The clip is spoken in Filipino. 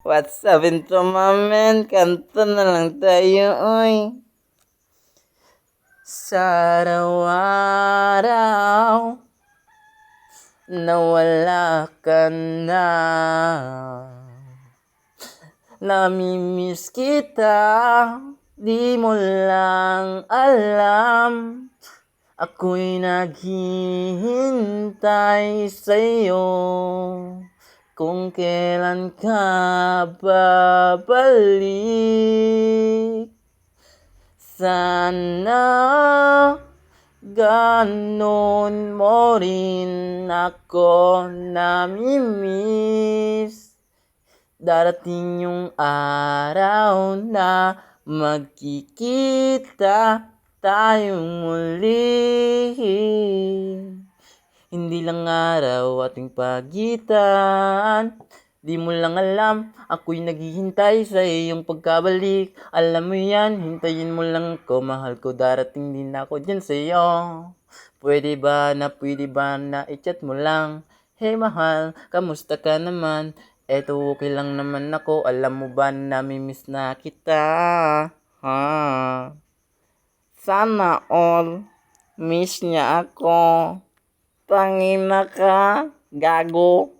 What's up into my man? Kanta na lang tayo, oy. Sa araw-araw nawala ka na, namimiss kita, di mo lang alam. Ako'y naghihintay sa'yo, kung kailan ka babalik. Sana ganon mo rin ako namimiss. Darating yung araw na magkikita tayong muli. Hindi lang araw ating pagitan. Di mo lang alam, ako'y naghihintay sa iyong pagkabalik. Alam mo yan, hintayin mo lang ako. Mahal ko, darating din ako dyan sa iyo. Pwede ba na i-chat mo lang? Hey mahal, kamusta ka naman? Eto okay lang naman ako. Alam mo ba na namimiss na kita? Ha? Sana all miss niya ako. Tangina ka, gago.